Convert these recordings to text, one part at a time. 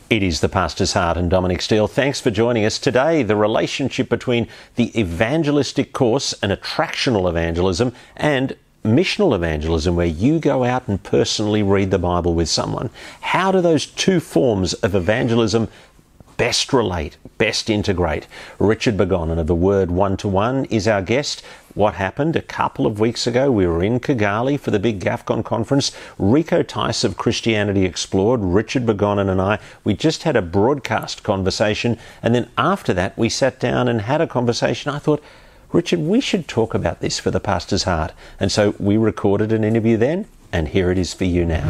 It is the Pastor's Heart and Dominic Steele. Thanks for joining us today. The relationship between the evangelistic course and attractional evangelism and missional evangelism, where you go out and personally read the Bible with someone. How do those two forms of evangelism best relate, best integrate? Richard Borgonon of the Word One-to-One is our guest. What happened a couple of weeks ago? We were in Kigali for the big Gafcon Conference. Rico Tice of Christianity Explored, Richard Borgonon and I, we just had a broadcast conversation, and then after that we sat down and had a conversation. I thought, Richard, we should talk about this for the Pastor's Heart. And so we recorded an interview then, and here it is for you now.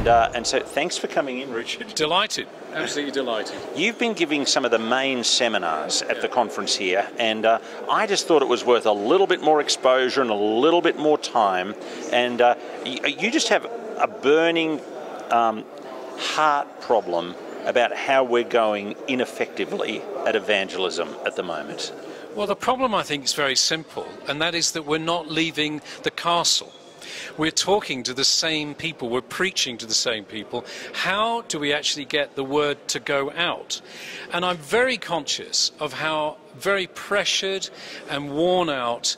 And so thanks for coming in, Richard. Delighted, absolutely delighted. You've been giving some of the main seminars at the conference here, and I just thought it was worth a little bit more exposure and a little bit more time. And you just have a burning heart problem about how we're going ineffectively at evangelism at the moment. Well, the problem, I think, is very simple, and that is that we're not leaving the castle. We're talking to the same people, we're preaching to the same people. How do we actually get the word to go out? And I'm very conscious of how very pressured and worn out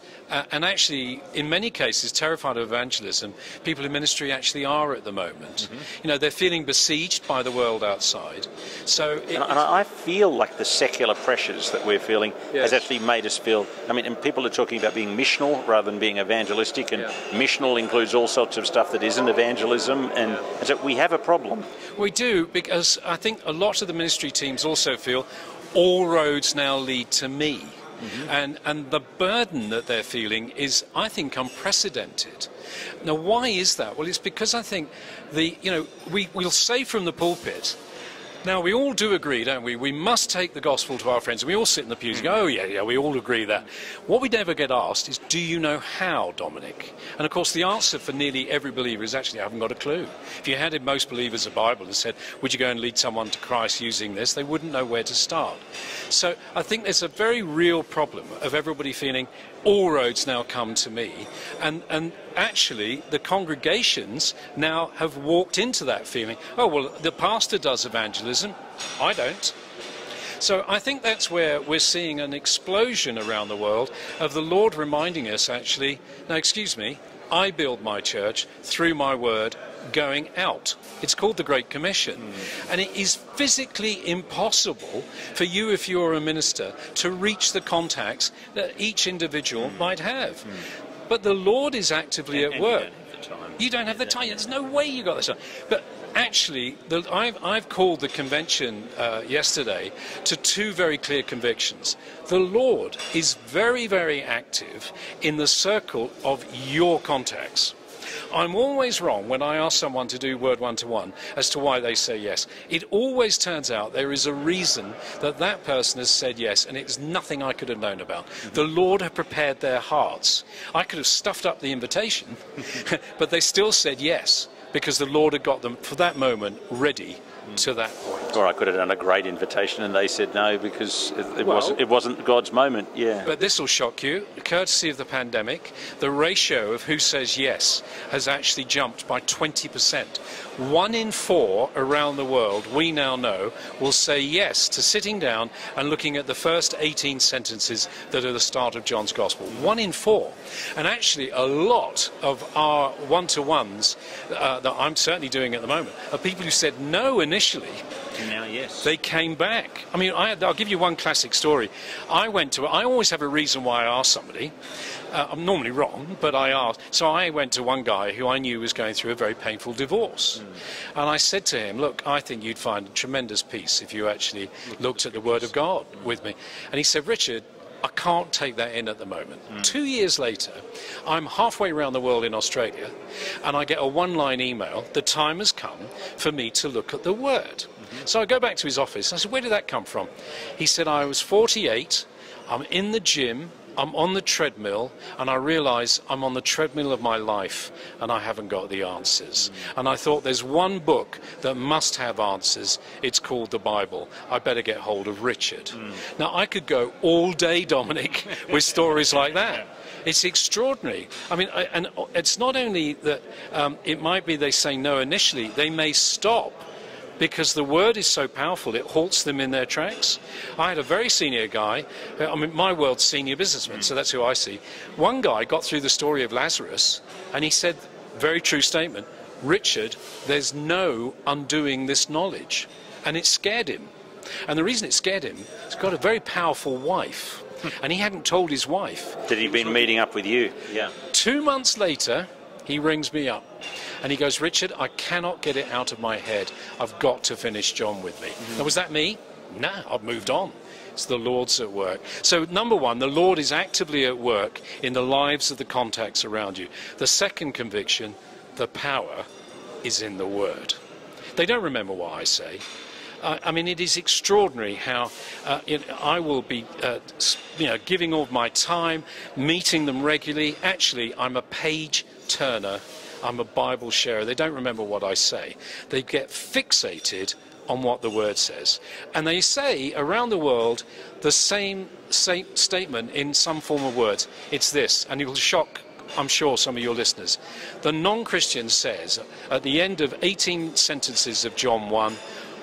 and actually, in many cases, terrified of evangelism, people in ministry actually are at the moment. You know, they're feeling besieged by the world outside. So, and I feel like the secular pressures that we're feeling has actually made us feel, I mean, and people are talking about being missional rather than being evangelistic, and missional includes all sorts of stuff that isn't evangelism, and so we have a problem. We do, because I think a lot of the ministry teams also feel all roads now lead to me. And the burden that they're feeling is, I think, unprecedented. Now, why is that? Well, it's because I think we'll say from the pulpit, now we all do agree, don't we? We must take the gospel to our friends. And we all sit in the pews and go, oh yeah, we all agree that. What we never get asked is, do you know how, Dominic? And of course the answer for nearly every believer is actually, I haven't got a clue. If you handed most believers a Bible and said, would you go and lead someone to Christ using this, they wouldn't know where to start. So I think there's a very real problem of everybody feeling all roads now come to me, and actually the congregations now have walked into that feeling, oh well, the pastor does evangelism, I don't. So I think that's where we're seeing an explosion around the world of the Lord reminding us actually, now excuse me, I build my church through my word going out. It's called the Great Commission. And it is physically impossible for you, if you're a minister, to reach the contacts that each individual might have. But the Lord is actively at work. You don't have the time. There's no way you got the time. But actually, I've called the convention yesterday to two very clear convictions. The Lord is very, very active in the circle of your contacts. I'm always wrong when I ask someone to do Word One-to-One as to why they say yes. It always turns out there is a reason that that person has said yes, and it's nothing I could have known about. The Lord had prepared their hearts. I could have stuffed up the invitation, but they still said yes, because the Lord had got them, for that moment, ready to that point. Or I could have done a great invitation and they said no because it wasn't God's moment. Yeah. But this will shock you. Courtesy of the pandemic, the ratio of who says yes has actually jumped by 20%. 1 in 4 around the world, we now know, will say yes to sitting down and looking at the first 18 sentences that are the start of John's Gospel. 1 in 4. And actually a lot of our one-to-ones that I'm certainly doing at the moment are people who said no initially. And now yes. They came back. I mean, I'll give you one classic story. I always have a reason why I ask somebody. I'm normally wrong, but I asked. So I went to one guy who I knew was going through a very painful divorce. And I said to him, look, I think you'd find a tremendous peace if you actually looked at the Word of God with me. And he said, Richard, I can't take that in at the moment. 2 years later, I'm halfway around the world in Australia, and I get a one-line email, the time has come for me to look at the Word. So I go back to his office, and I said, where did that come from? He said, I was 48, I'm in the gym, I'm on the treadmill, and I realise I'm on the treadmill of my life, and I haven't got the answers. And I thought, there's one book that must have answers. It's called the Bible. I better get hold of Richard. Now, I could go all day, Dominic, with stories like that. It's extraordinary. I mean, and it's not only that it might be they say no initially, they may stop because the word is so powerful, it halts them in their tracks. I had a very senior guy, I mean, my world's senior businessman, so that's who I see. One guy got through the story of Lazarus, and he said, very true statement, Richard, there's no undoing this knowledge. And it scared him. And the reason it scared him, he's got a very powerful wife, and he hadn't told his wife. That he'd been meeting up with you? Yeah. 2 months later, he rings me up, and he goes, Richard, I cannot get it out of my head. I've got to finish John with me. Now, was that me? No, I've moved on. It's the Lord's at work. So, number one, the Lord is actively at work in the lives of the contacts around you. The second conviction, the power is in the Word. They don't remember what I say. I mean, it is extraordinary how I will be giving all my time, meeting them regularly. Actually, I'm a page turner. I'm a Bible sharer. They don't remember what I say. They get fixated on what the Word says. And they say around the world the same statement in some form of words. It's this, and it will shock, I'm sure, some of your listeners. The non-Christian says at the end of 18 sentences of John 1,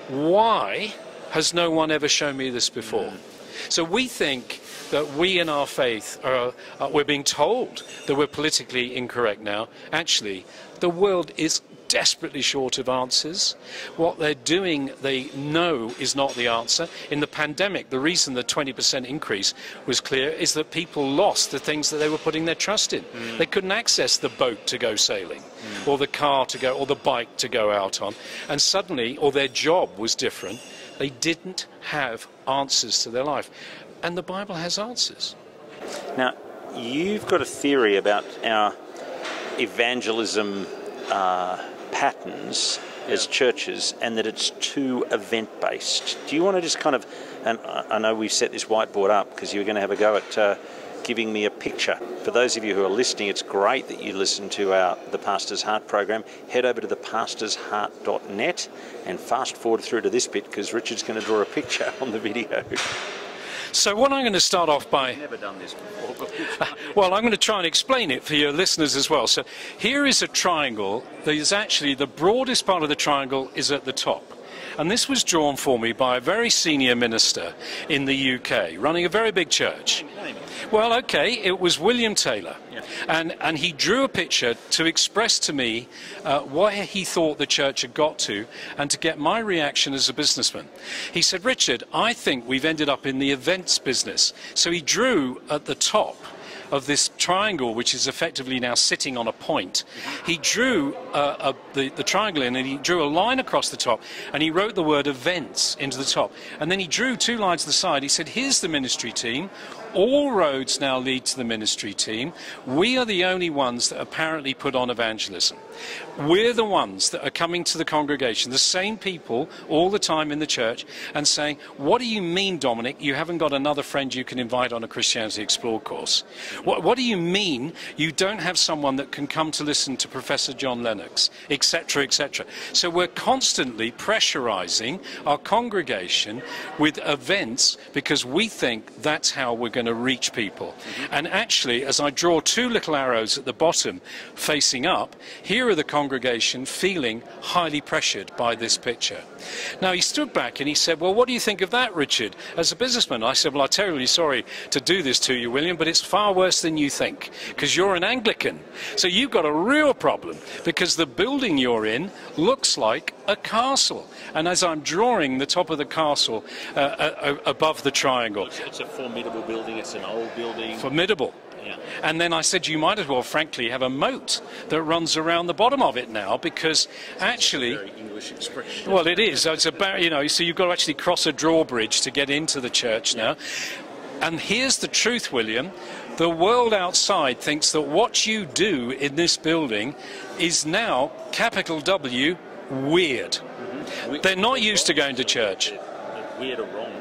why has no one ever shown me this before? So we think that we in our faith we're being told that we're politically incorrect now. Actually, the world is desperately short of answers. What they're doing, they know, is not the answer. In the pandemic, the reason the 20% increase was clear is that people lost the things that they were putting their trust in. They couldn't access the boat to go sailing, or the car to go, or the bike to go out on. And suddenly, or their job was different, they didn't have answers to their life. And the Bible has answers. Now, you've got a theory about our evangelism patterns as churches, and that it's too event-based. Do you want to just kind of, and I know we've set this whiteboard up because you were going to have a go at giving me a picture. For those of you who are listening, it's great that you listen to the Pastor's Heart program. Head over to thepastorsheart.net and fast forward through to this bit, because Richard's going to draw a picture on the video. So what I'm going to start off by... I've never done this before. Well, I'm going to try and explain it for your listeners as well. So here is a triangle. There's actually, the broadest part of the triangle is at the top. And this was drawn for me by a very senior minister in the UK, running a very big church. Well, okay, it was William Taylor. And he drew a picture to express to me where he thought the church had got to, and to get my reaction as a businessman. He said, Richard, I think we've ended up in the events business. So he drew at the top of this triangle, which is effectively now sitting on a point. He drew the triangle in, and he drew a line across the top, and he wrote the word events into the top. And then he drew 2 lines to the side. He said, here's the ministry team. All roads now lead to the ministry team. We are the only ones that apparently put on evangelism. We're the ones that are coming to the congregation, the same people all the time in the church, and saying, what do you mean, Dominic, you haven't got another friend you can invite on a Christianity Explored course? What do you mean you don't have someone that can come to listen to Professor John Lennox, etc., etc.? So we're constantly pressurizing our congregation with events because we think that's how we're going to reach people. And actually, as I draw 2 little arrows at the bottom facing up, here are the congregation feeling highly pressured by this picture. Now, he stood back and he said, well, what do you think of that, Richard, as a businessman? I said, well, I'm terribly sorry to do this to you, William, but it's far worse than you think, because you're an Anglican. So you've got a real problem, because the building you're in looks like a castle. And as I'm drawing the top of the castle above the triangle... It's a formidable building, it's an old building. Formidable. Yeah. And then I said, you might as well, frankly, have a moat that runs around the bottom of it now, because actually... That's a very English expression. Well, it is. It's about, you know, so you've got to actually cross a drawbridge to get into the church now. And here's the truth, William. The world outside thinks that what you do in this building is now, capital W, weird. They're not used to going to church. Weird or wrong.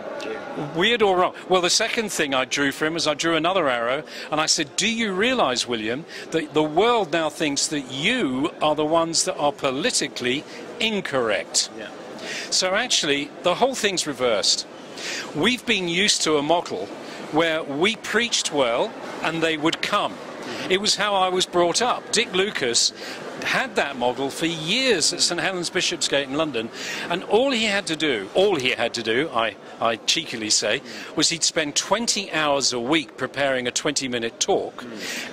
Weird or wrong. Well, the second thing I drew for him was I drew another arrow, and I said, do you realize, William, that the world now thinks that you are the ones that are politically incorrect? Yeah. So actually, the whole thing's reversed. We've been used to a model where we preached well and they would come. It was how I was brought up. Dick Lucas had that model for years at St Helens Bishopsgate in London, and all he had to do, I cheekily say, was he'd spend 20 hours a week preparing a 20-minute talk.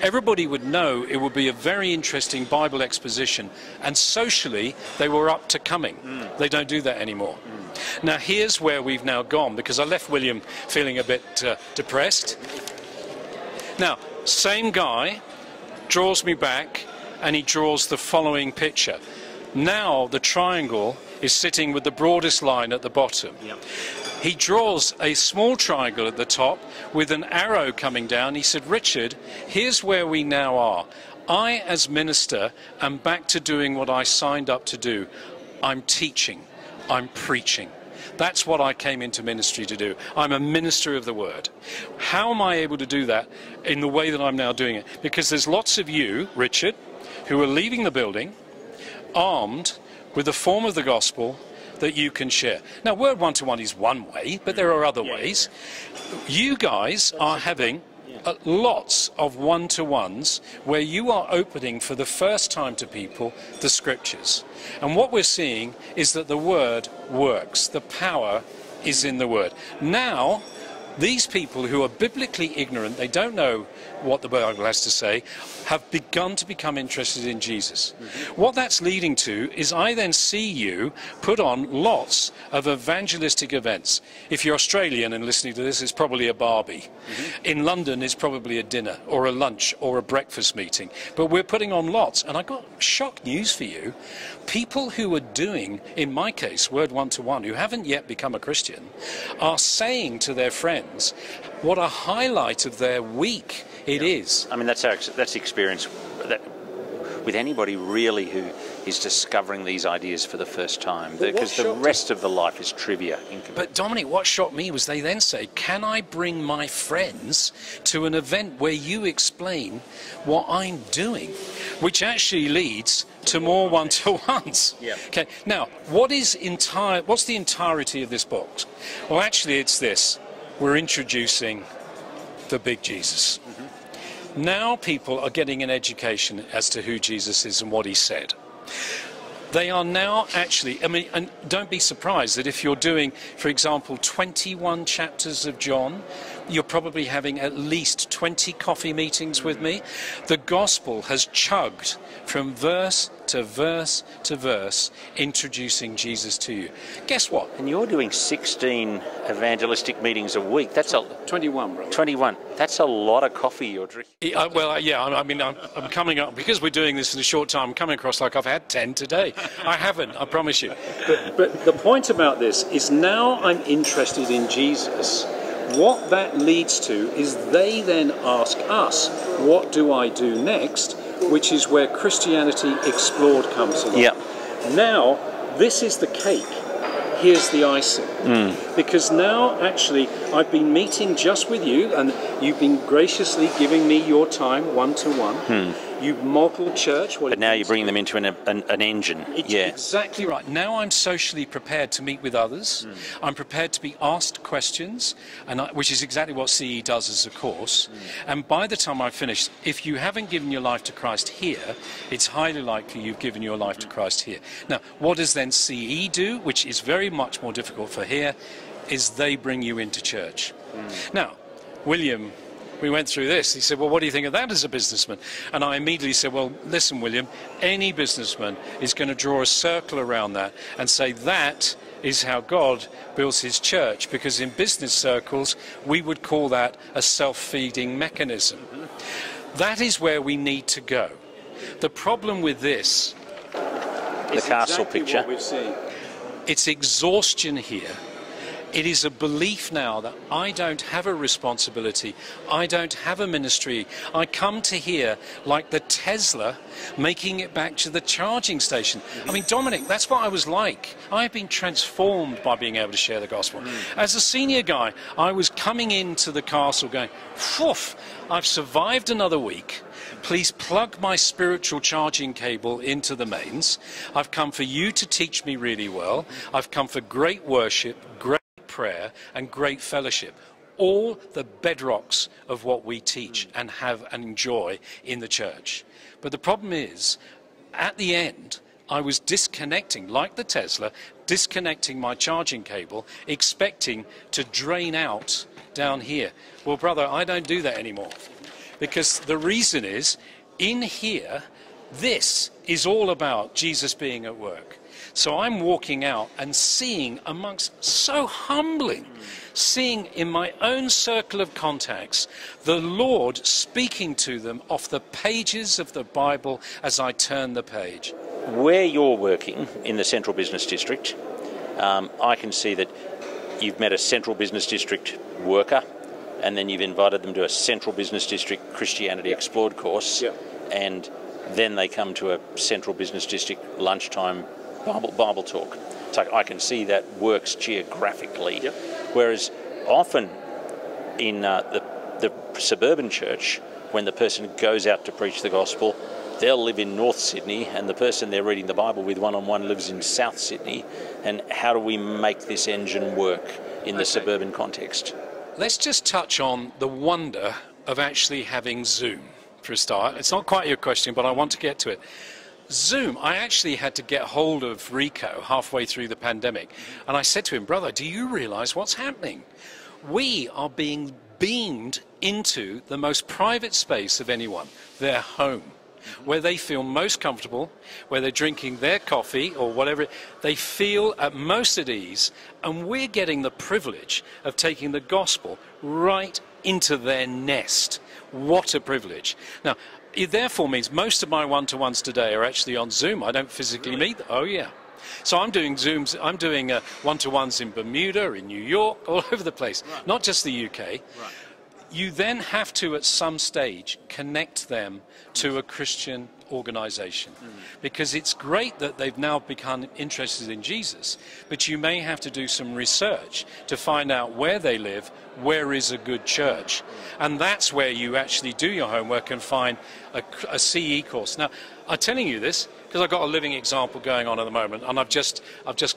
Everybody would know it would be a very interesting Bible exposition, and socially they were up to coming. They don't do that anymore. Now here's where we've now gone, because I left William feeling a bit depressed. Now, same guy draws me back, and he draws the following picture. Now the triangle is sitting with the broadest line at the bottom. Yep. He draws a small triangle at the top with an arrow coming down. He said, Richard, here's where we now are. I, as minister, am back to doing what I signed up to do. I'm teaching. I'm preaching. That's what I came into ministry to do. I'm a minister of the word. How am I able to do that in the way that I'm now doing it? Because there's lots of you, Richard, who are leaving the building armed with the form of the gospel that you can share. Now, Word One-to-One is one way, but there are other ways. You guys are having lots of one-to-ones where you are opening for the first time to people the scriptures. And what we're seeing is that the word works. The power is in the word. Now, these people who are biblically ignorant, they don't know what the Bible has to say, have begun to become interested in Jesus. What that's leading to is I then see you put on lots of evangelistic events. If you're Australian and listening to this, it's probably a barbie. In London, it's probably a dinner or a lunch or a breakfast meeting. But we're putting on lots. And I've got shock news for you. People who are doing, in my case, Word One-to-One, who haven't yet become a Christian, are saying to their friends what a highlight of their week it is. I mean, that's the experience with anybody really who is discovering these ideas for the first time, because the rest of the life is trivia. But Dominic, what shocked me was they then say, can I bring my friends to an event where you explain what I'm doing, which actually leads to more one-to-ones. Yeah. Okay. Now, what's the entirety of this box? Well, actually, it's this. We're introducing the big Jesus. Now people are getting an education as to who Jesus is and what he said. They are now actually, I mean, and don't be surprised that if you're doing, for example, 21 chapters of John, you're probably having at least 20 coffee meetings with me. The gospel has chugged from verse to verse to verse, introducing Jesus to you. Guess what? And you're doing 16 evangelistic meetings a week. That's 21, bro. 21. That's a lot of coffee you're drinking. I'm coming up, because we're doing this in a short time, I'm coming across like I've had 10 today. I haven't, I promise you. But the point about this is now I'm interested in Jesus. What that leads to is they then ask us, what do I do next? Which is where Christianity Explored comes along. Yep. Now, this is the cake. Here's the icing. Because now, actually, I've been meeting just with you, and you've been graciously giving me your time one-to-one. You've modelled church. But now you're bringing them into an engine. Exactly right. Now I'm socially prepared to meet with others. I'm prepared to be asked questions, which is exactly what CE does as a course. And by the time I've finished, if you haven't given your life to Christ here, it's highly likely you've given your life to Christ here. Now, what does then CE do, which is very much more difficult for here, is they bring you into church. Now, William, we went through this. He said, well, what do you think of that as a businessman? And I immediately said, well, listen, William, any businessman is going to draw a circle around that and say that is how God builds his church, because in business circles, we would call that a self-feeding mechanism. That is where we need to go. The problem with this is the castle picture. What we're seeing. It's exhaustion here. It is a belief now that I don't have a responsibility. I don't have a ministry. I come to here like the Tesla making it back to the charging station. I mean, Dominic, that's what I was like. I've been transformed by being able to share the gospel. As a senior guy, I was coming into the castle going, phew, I've survived another week. Please plug my spiritual charging cable into the mains. I've come for you to teach me really well. I've come for great worship, great prayer and great fellowship, all the bedrocks of what we teach and have and enjoy in the church. But the problem is, at the end, I was disconnecting, like the Tesla, disconnecting my charging cable, expecting to drain out down here. Well, brother, I don't do that anymore. Because the reason is, in here, this is all about Jesus being at work. So I'm walking out and seeing amongst, so humbling, seeing in my own circle of contacts, the Lord speaking to them off the pages of the Bible as I turn the page. Where you're working in the Central Business District, I can see that you've met a Central Business District worker, and then you've invited them to a Central Business District Christianity Explored course, and then they come to a Central Business District lunchtime Bible talk. So I can see that works geographically. Whereas often in the suburban church, when the person goes out to preach the gospel, they'll live in North Sydney, and the person they're reading the Bible with one-on-one lives in South Sydney. And how do we make this engine work in the suburban context? Let's just touch on the wonder of actually having Zoom for a start. It's not quite your question, but I want to get to it. Zoom, I actually had to get hold of Rico halfway through the pandemic, and I said to him, brother, do you realize what's happening? We are being beamed into the most private space of anyone, their home, where they feel most comfortable, where they're drinking their coffee or whatever. They feel at most at ease, and we're getting the privilege of taking the gospel right into their nest. What a privilege. Now, it therefore means most of my one-to-ones today are actually on Zoom. I don't physically meet them. Oh, yeah. So I'm doing Zooms, I'm doing one-to-ones in Bermuda, in New York, all over the place, not just the UK. Right. You then have to, at some stage, connect them to a Christian organisation. Because it's great that they've now become interested in Jesus, but you may have to do some research to find out where they live, where is a good church. And that's where you actually do your homework and find a CE course. Now, I'm telling you this because I've got a living example going on at the moment, and I've just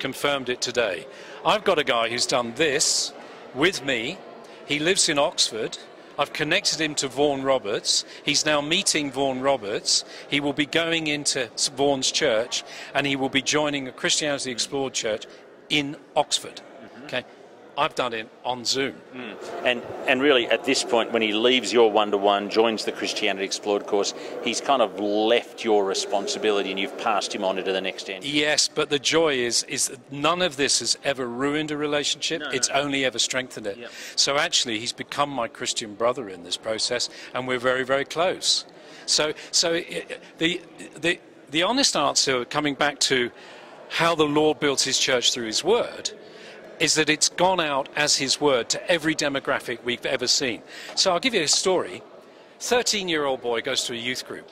confirmed it today. I've got a guy who's done this with me. He lives in Oxford. I've connected him to Vaughan Roberts. He's now meeting Vaughan Roberts. He will be going into Vaughan's church, and he will be joining a Christianity Explored church in Oxford. Okay, I've done it on Zoom. And really, at this point, when he leaves your one-to-one, joins the Christianity Explored course, he's kind of left your responsibility and you've passed him on to the next end. Yes, but the joy is that none of this has ever ruined a relationship. It's only ever strengthened it. So actually, he's become my Christian brother in this process, and we're very, very close. So the honest answer, coming back to how the Lord builds his church through his word, is that it's gone out as his word to every demographic we've ever seen. So I'll give you a story. 13-year-old boy goes to a youth group.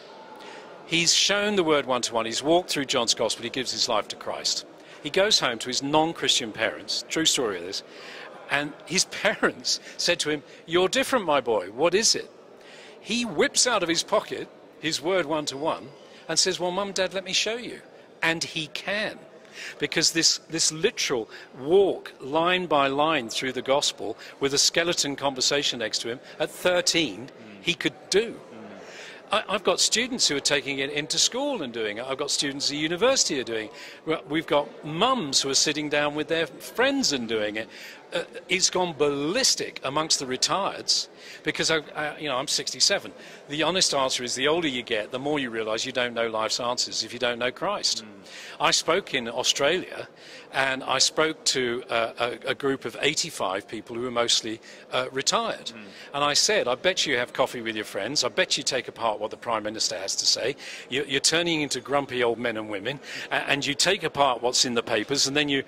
He's shown the word one-to-one. He's walked through John's gospel. He gives his life to Christ. He goes home to his non-Christian parents. True story of this. And his parents said to him, "You're different, my boy. What is it?" He whips out of his pocket his word one-to-one and says, "Well, Mum, Dad, let me show you." And he can. Because this literal walk line by line through the gospel with a skeleton conversation next to him at 13, he could do. I've got students who are taking it into school and doing it. I've got students at university who are doing it. We've got mums who are sitting down with their friends and doing it. It's gone ballistic amongst the retireds because I'm 67. The honest answer is the older you get, the more you realise you don't know life's answers if you don't know Christ. I spoke in Australia, and I spoke to a group of 85 people who were mostly retired. And I said, I bet you have coffee with your friends. I bet you take apart what the Prime Minister has to say. You're turning into grumpy old men and women, and you take apart what's in the papers, and then you,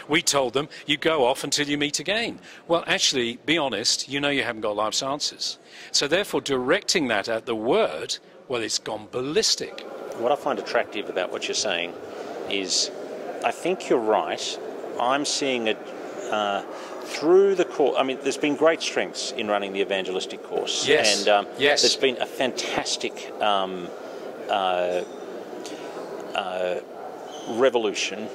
we told them, you go off until you meet again. Well, actually, be honest, you know you haven't got life's answers. So therefore, directing that at the word, well, it's gone ballistic. What I find attractive about what you're saying is, I think you're right. I'm seeing it through the course. I mean, there's been great strengths in running the evangelistic course. Yes. And yes. There's been a fantastic revolution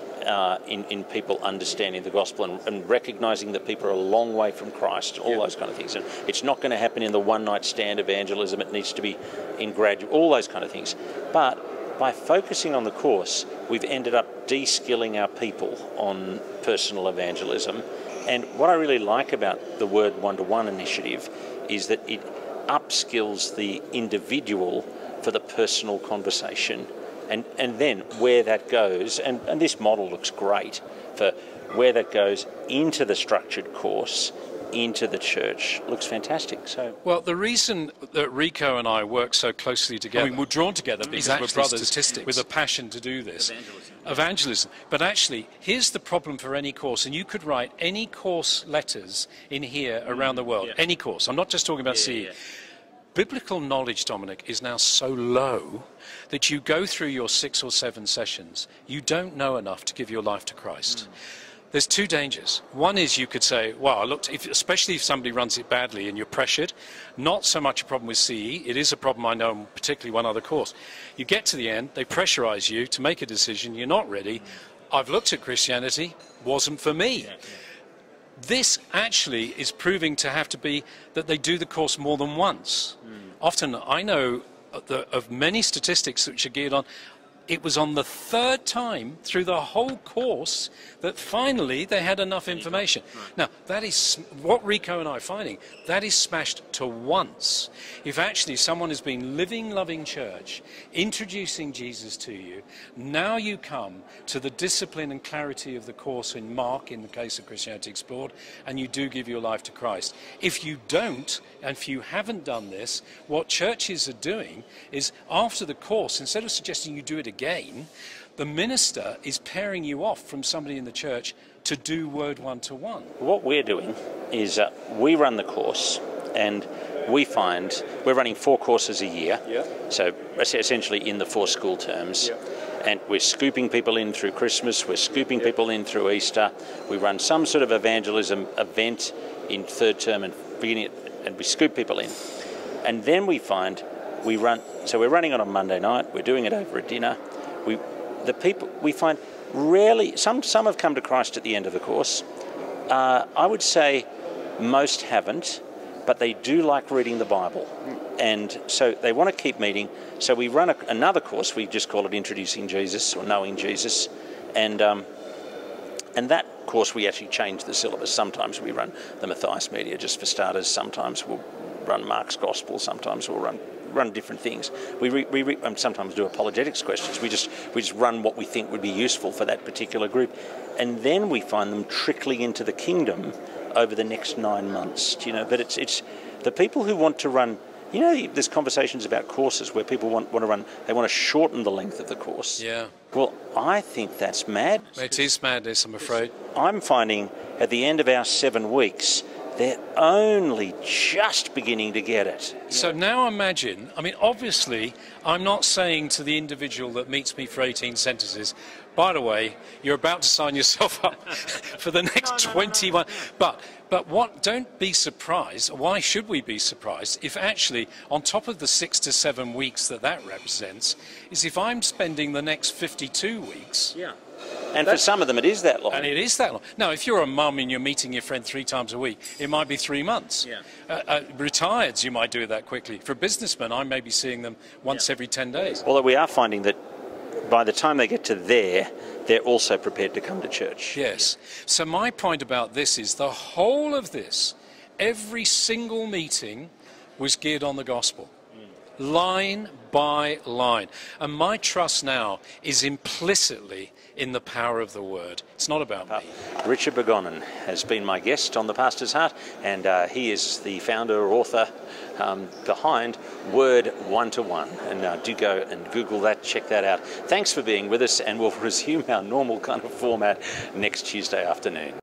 in people understanding the gospel and recognising that people are a long way from Christ, all those kind of things. And it's not going to happen in the one-night stand evangelism. It needs to be in gradual, all those kind of things. But by focusing on the course, we've ended up de-skilling our people on personal evangelism. And what I really like about the Word One-to-One initiative is that it upskills the individual for the personal conversation. And then where that goes, and this model looks great for where that goes into the structured course, into the church, looks fantastic. So, well, the reason that Rico and I work so closely together, we're drawn together because we're brothers with a passion to do this. Evangelism. But actually, here's the problem for any course, and you could write any course letters in here around the world, any course. I'm not just talking about CE. Biblical knowledge, Dominic, is now so low that you go through your 6 or 7 sessions, you don't know enough to give your life to Christ. There's 2 dangers. One is you could say, well, I looked, especially if somebody runs it badly and you're pressured, not so much a problem with CE, it is a problem I know in particularly one other course. You get to the end, they pressurize you to make a decision, you're not ready. I've looked at Christianity, wasn't for me. This actually is proving to have to be that they do the course more than once. Often I know of many statistics which are geared on, it was on the 3rd time through the whole course that finally they had enough information. Now, that is what Rico and I are finding. That is smashed to once. If actually someone has been living, loving church, introducing Jesus to you, now you come to the discipline and clarity of the course in Mark, in the case of Christianity Explored, and you do give your life to Christ. If you don't, and if you haven't done this, what churches are doing is after the course, instead of suggesting you do it again, the minister is pairing you off from somebody in the church to do Word One-to-One. What we're doing is we run the course, and we find we're running 4 courses a year, so essentially in the 4 school terms. And we're scooping people in through Christmas, we're scooping people in through Easter. We run some sort of evangelism event in 3rd term and beginning, and we scoop people in. And then we find we're running on a Monday night, we're doing it over a dinner. We find rarely, some have come to Christ at the end of the course. I would say most haven't, but they do like reading the Bible. And so they want to keep meeting. So we run another course, we just call it Introducing Jesus or Knowing Jesus. And that course we actually change the syllabus. Sometimes we run the Matthias Media just for starters. Sometimes we'll run Mark's Gospel. Sometimes we'll run different things. We sometimes do apologetics questions. We just run what we think would be useful for that particular group, and then we find them trickling into the kingdom over the next 9 months. But it's the people who want to run. There's conversations about courses where people want to run. They want to shorten the length of the course. Yeah. Well, I think that's mad. It is madness, I'm afraid. I'm finding at the end of our 7 weeks, they're only just beginning to get it. So now imagine, obviously, I'm not saying to the individual that meets me for 18 sentences, by the way, you're about to sign yourself up for the next 21. But don't be surprised, why should we be surprised, if actually, on top of the 6 to 7 weeks that represents, is if I'm spending the next 52 weeks... Yeah. And for some of them, it is that long. And it is that long. Now, if you're a mum and you're meeting your friend 3 times a week, it might be 3 months. Retireds, you might do it that quickly. For businessmen, I may be seeing them once every 10 days. Although we are finding that by the time they get to there, they're also prepared to come to church. Yes. So my point about this is the whole of this, every single meeting was geared on the gospel. Line by line. And my trust now is implicitly in the power of the Word. It's not about me. Richard Borgonon has been my guest on The Pastor's Heart, and he is the founder or author behind Word One-to-One. And do go and Google that, check that out. Thanks for being with us, and we'll resume our normal kind of format next Tuesday afternoon.